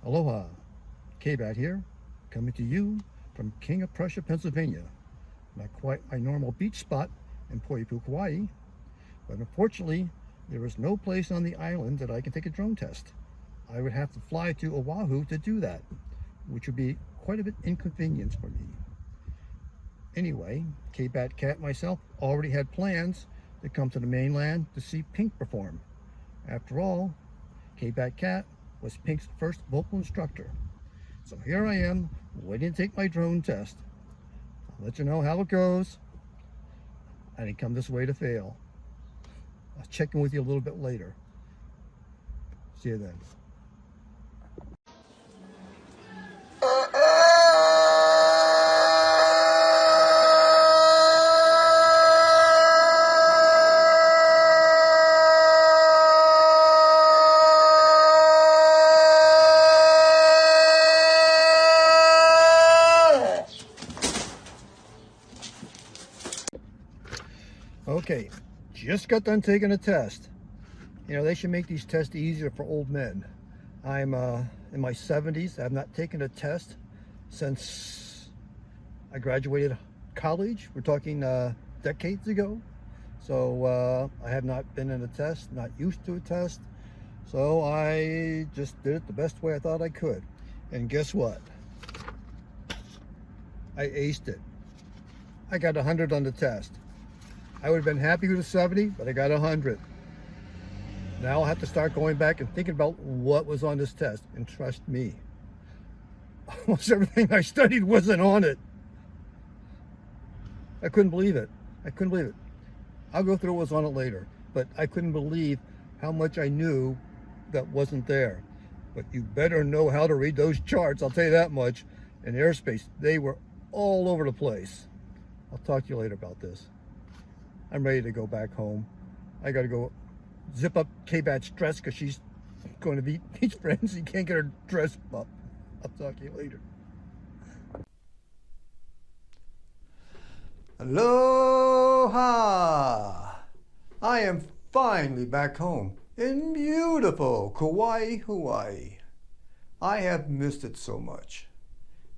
Aloha, K-Bat here, coming to you from King of Prussia, Pennsylvania. Not quite my normal beach spot in Poipu, Kauai, but unfortunately, there is no place on the island that I can take a drone test. I would have to fly to Oahu to do that, which would be quite a bit inconvenience for me. Anyway, K-Bat Cat and myself already had plans to come to the mainland to see Pink perform. After all, K-Bat Cat was Pink's first vocal instructor. So here I am, waiting to take my drone test. I'll let you know how it goes. I didn't come this way to fail. I'll check in with you a little bit later. See you then. Okay, just got done taking a test. You know, they should make these tests easier for old men. I'm in my 70s. I've not taken a test since I graduated college. We're talking decades ago. So I have not been in a test, not used to a test. So I just did it the best way I thought I could. And guess what? I aced it. I got 100 on the test. I would have been happy with a 70, but I got 100. Now I'll have to start going back and thinking about what was on this test. And trust me, almost everything I studied wasn't on it. I couldn't believe it. I couldn't believe it. I'll go through what was on it later, but I couldn't believe how much I knew that wasn't there. But you better know how to read those charts, I'll tell you that much. In airspace, they were all over the place. I'll talk to you later about this. I'm ready to go back home. I gotta go zip up K-Bat's dress because she's going to beach friends. You can't get her dress up. I'll talk to you later. Aloha! I am finally back home in beautiful Kauai, Hawaii. I have missed it so much.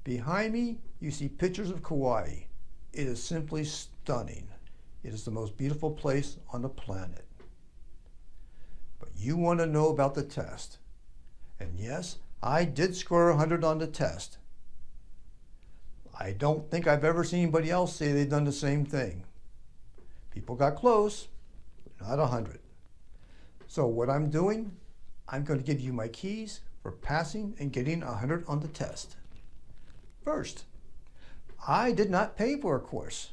Behind me, you see pictures of Kauai. It is simply stunning. It is the most beautiful place on the planet. But you want to know about the test. And yes, I did score 100 on the test. I don't think I've ever seen anybody else say they've done the same thing. People got close, but not 100. So what I'm doing, I'm going to give you my keys for passing and getting 100 on the test. First, I did not pay for a course.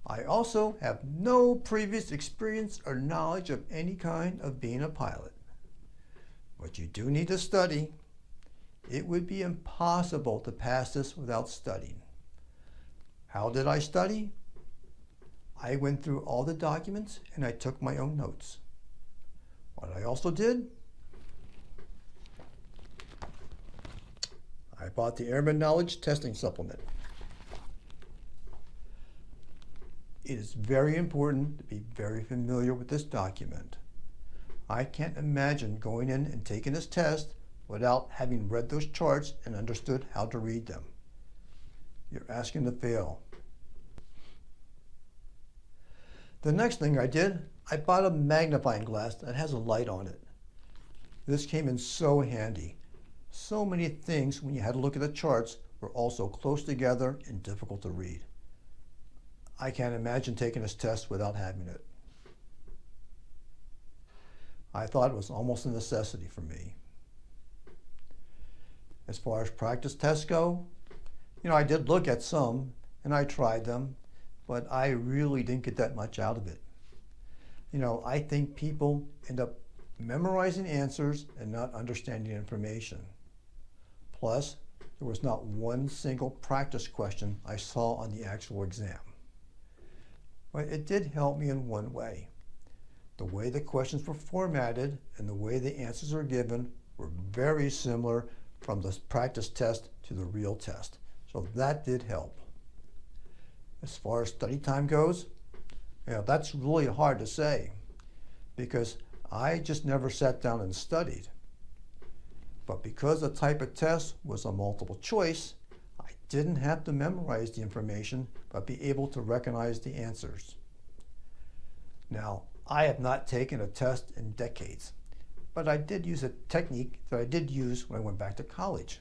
I also have no previous experience or knowledge of any kind of being a pilot. But you do need to study. It would be impossible to pass this without studying. How did I study? I went through all the documents and I took my own notes. What I also did, I bought the Airman Knowledge Testing Supplement. It is very important to be very familiar with this document. I can't imagine going in and taking this test without having read those charts and understood how to read them. You're asking to fail. The next thing I did, I bought a magnifying glass that has a light on it. This came in so handy. So many things when you had to look at the charts were also close together and difficult to read. I can't imagine taking this test without having it. I thought it was almost a necessity for me. As far as practice tests go, I did look at some and I tried them, but I really didn't get that much out of it. I think people end up memorizing answers and not understanding information. Plus, there was not one single practice question I saw on the actual exam. But it did help me in one way. The way the questions were formatted and the way the answers were given were very similar from the practice test to the real test. So that did help. As far as study time goes, that's really hard to say because I just never sat down and studied. But because the type of test was a multiple choice, I didn't have to memorize the information, but be able to recognize the answers. Now, I have not taken a test in decades, but I did use a technique that I did use when I went back to college.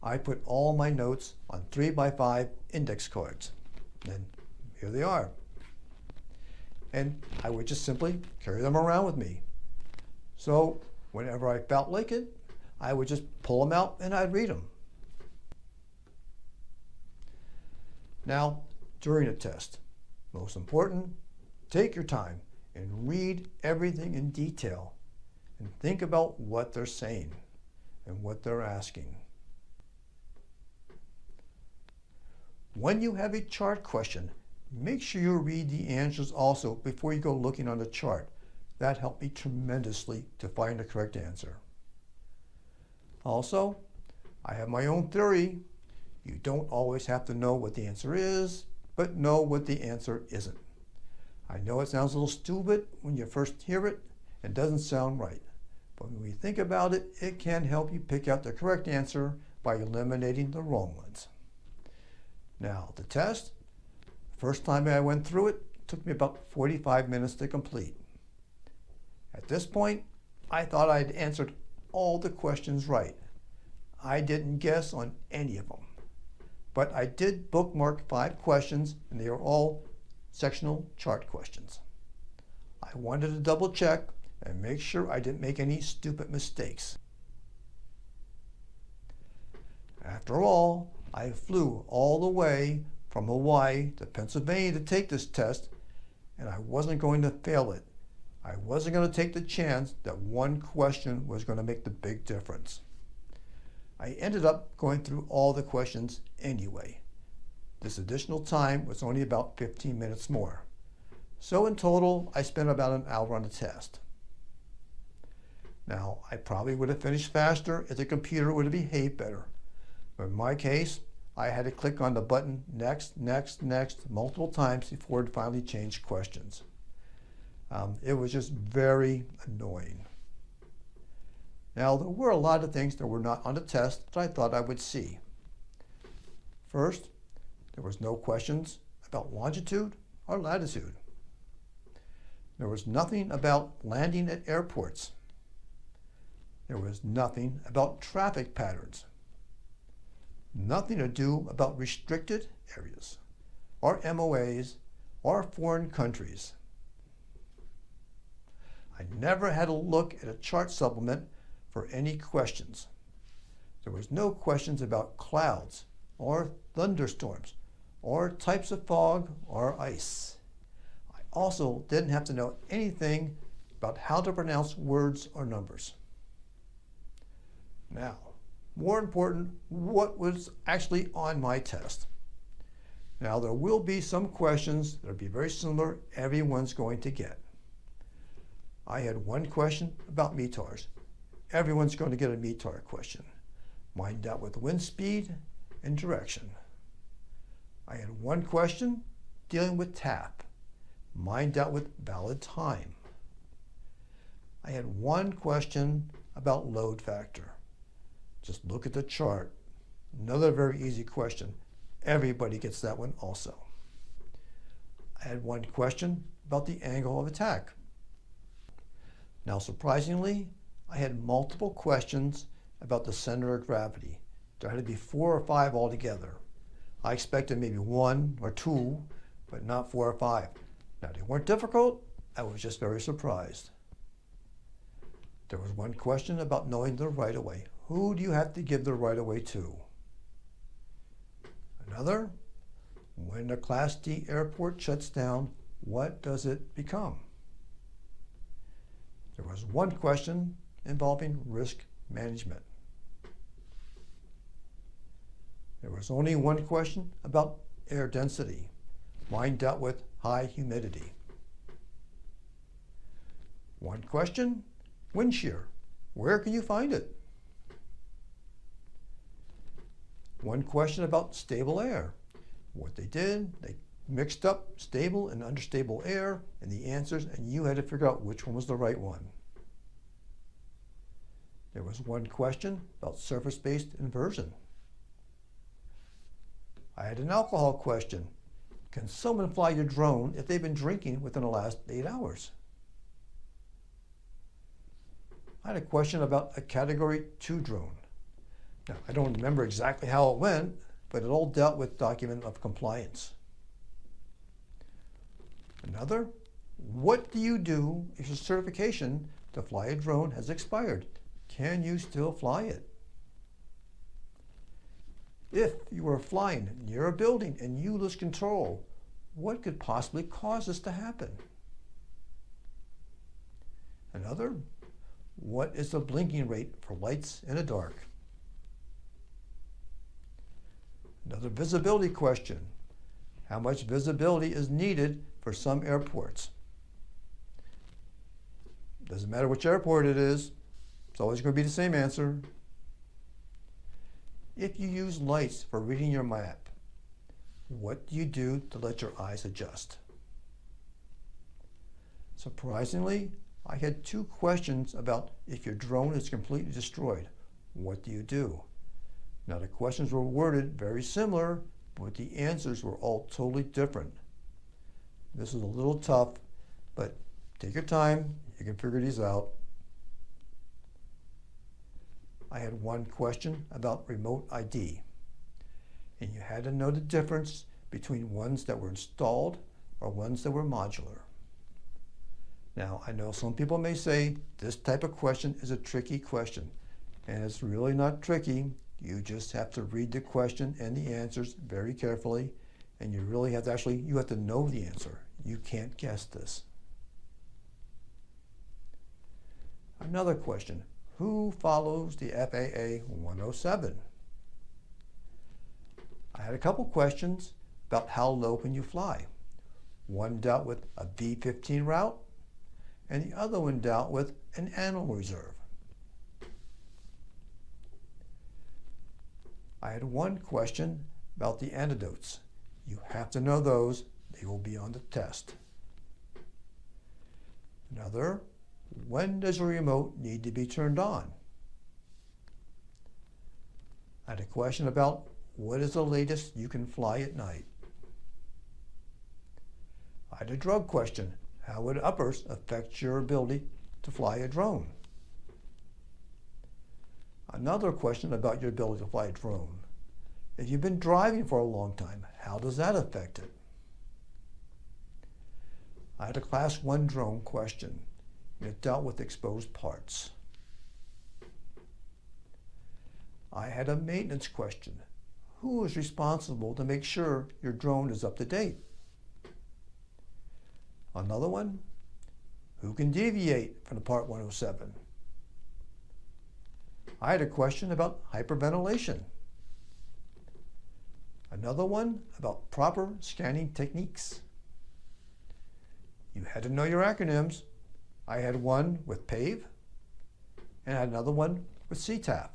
I put all my notes on 3x5 index cards, and here they are. And I would just simply carry them around with me. So whenever I felt like it, I would just pull them out and I'd read them. Now, during a test, most important, take your time and read everything in detail and think about what they're saying and what they're asking. When you have a chart question, make sure you read the answers also before you go looking on the chart. That helped me tremendously to find the correct answer. Also, I have my own theory. You don't always have to know what the answer is, but know what the answer isn't. I know it sounds a little stupid when you first hear it. It doesn't sound right. But when we think about it, it can help you pick out the correct answer by eliminating the wrong ones. Now, the test, first time I went through it, took me about 45 minutes to complete. At this point, I thought I'd answered all the questions right. I didn't guess on any of them. But I did bookmark 5 questions, and they are all sectional chart questions. I wanted to double check and make sure I didn't make any stupid mistakes. After all, I flew all the way from Hawaii to Pennsylvania to take this test, and I wasn't going to fail it. I wasn't going to take the chance that one question was going to make the big difference. I ended up going through all the questions anyway. This additional time was only about 15 minutes more. So in total, I spent about an hour on the test. Now, I probably would have finished faster if the computer would have behaved better. But in my case, I had to click on the button next, next, next multiple times before it finally changed questions. It was just very annoying. Now, there were a lot of things that were not on the test that I thought I would see. First, there was no questions about longitude or latitude. There was nothing about landing at airports. There was nothing about traffic patterns. Nothing to do about restricted areas, or MOAs, or foreign countries. I never had to look at a chart supplement for any questions. There was no questions about clouds, or thunderstorms, or types of fog, or ice. I also didn't have to know anything about how to pronounce words or numbers. Now, more important, what was actually on my test. Now, there will be some questions that will be very similar everyone's going to get. I had one question about METARs. Everyone's going to get a METAR question. Mine dealt with wind speed and direction. I had one question dealing with TAP. Mine dealt with valid time. I had one question about load factor. Just look at the chart. Another very easy question. Everybody gets that one also. I had one question about the angle of attack. Now, surprisingly, I had multiple questions about the center of gravity. There had to be 4 or 5 altogether. I expected maybe 1 or 2, but not 4 or 5. Now, they weren't difficult. I was just very surprised. There was one question about knowing the right-of-way. Who do you have to give the right-of-way to? Another, when a Class D airport shuts down, what does it become? There was one question involving risk management. There was only one question about air density. Mine dealt with high humidity. One question, wind shear. Where can you find it? One question about stable air. What they did, they mixed up stable and unstable air and the answers, and you had to figure out which one was the right one. There was one question about surface-based inversion. I had an alcohol question. Can someone fly your drone if they've been drinking within the last 8 hours? I had a question about a Category 2 drone. Now, I don't remember exactly how it went, but it all dealt with document of compliance. Another, what do you do if your certification to fly a drone has expired? Can you still fly it? If you are flying near a building and you lose control, what could possibly cause this to happen? Another, what is the blinking rate for lights in the dark? Another visibility question. How much visibility is needed for some airports? Doesn't matter which airport it is, it's always going to be the same answer. If you use lights for reading your map, what do you do to let your eyes adjust? Surprisingly, I had 2 questions about if your drone is completely destroyed, what do you do? Now the questions were worded very similar, but the answers were all totally different. This is a little tough, but take your time, you can figure these out. I had one question about remote ID, and you had to know the difference between ones that were installed or ones that were modular. Now, I know some people may say this type of question is a tricky question, and it's really not tricky. You just have to read the question and the answers very carefully, and you really have to you have to know the answer. You can't guess this. Another question, who follows the FAA 107? I had a couple questions about how low can you fly. One dealt with a V-15 route, and the other one dealt with an animal reserve. I had one question about the antidotes. You have to know those. They will be on the test. Another, when does your remote need to be turned on? I had a question about what is the latest you can fly at night? I had a drug question. How would uppers affect your ability to fly a drone? Another question about your ability to fly a drone. If you've been driving for a long time, how does that affect it? I had a Class 1 drone question, and it dealt with exposed parts. I had a maintenance question. Who is responsible to make sure your drone is up to date? Another one, who can deviate from the Part 107? I had a question about hyperventilation. Another one about proper scanning techniques. You had to know your acronyms. I had one with PAVE, and I had another one with CTAF.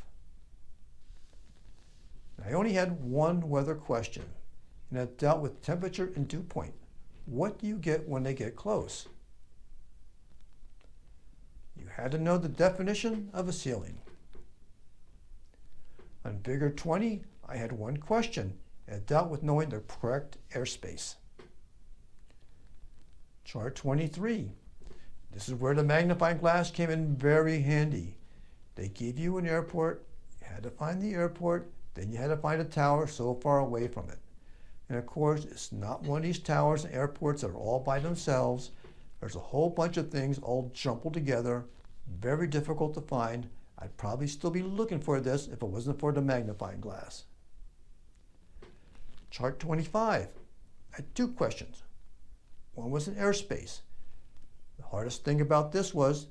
I only had one weather question, and it dealt with temperature and dew point. What do you get when they get close? You had to know the definition of a ceiling. On Figure 20, I had one question, and it dealt with knowing the correct airspace. Chart 23. This is where the magnifying glass came in very handy. They gave you an airport, you had to find the airport, then you had to find a tower so far away from it. And of course, it's not one of these towers and airports that are all by themselves. There's a whole bunch of things all jumbled together, very difficult to find. I'd probably still be looking for this if it wasn't for the magnifying glass. Chart 25. I had 2 questions. One was an airspace. The hardest thing about this was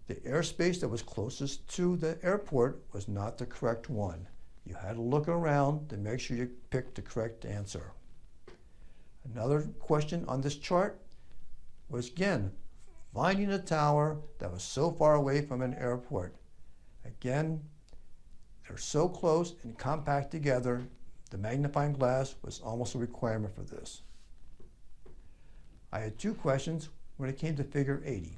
the airspace that was closest to the airport was not the correct one. You had to look around to make sure you picked the correct answer. Another question on this chart was, again, finding a tower that was so far away from an airport. Again, they're so close and compact together, the magnifying glass was almost a requirement for this. I had 2 questions when it came to Figure 80.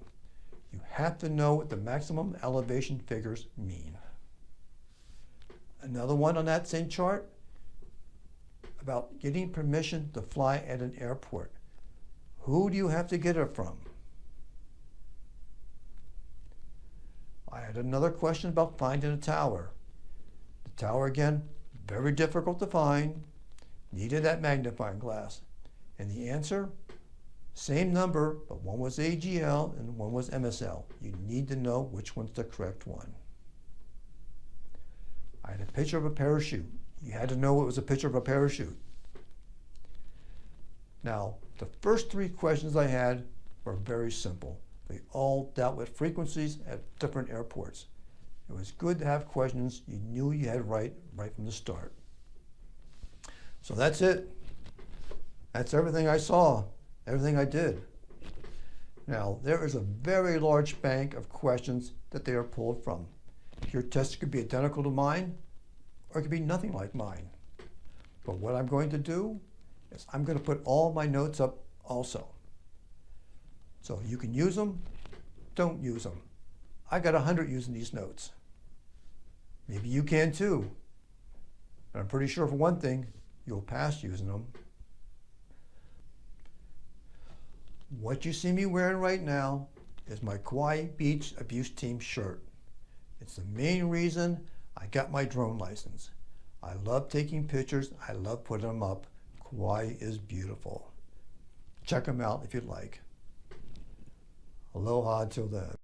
You have to know what the maximum elevation figures mean. Another one on that same chart about getting permission to fly at an airport. Who do you have to get it from? I had another question about finding a tower. The tower, again, very difficult to find, needed that magnifying glass. And the answer, same number, but one was AGL and one was MSL. You need to know which one's the correct one. I had a picture of a parachute. You had to know it was a picture of a parachute. Now, the first three questions I had were very simple. They all dealt with frequencies at different airports. It was good to have questions you knew you had right from the start. So that's it. That's everything I saw, everything I did. Now, there is a very large bank of questions that they are pulled from. Your test could be identical to mine, or it could be nothing like mine. But what I'm going to do is I'm going to put all my notes up also. So you can use them, don't use them. I got 100 using these notes. Maybe you can too. But I'm pretty sure for one thing, you'll pass using them. What you see me wearing right now is my Kauai Beach Abuse Team shirt. It's the main reason I got my drone license. I love taking pictures. I love putting them up. Kauai is beautiful. Check them out if you'd like. Aloha till then.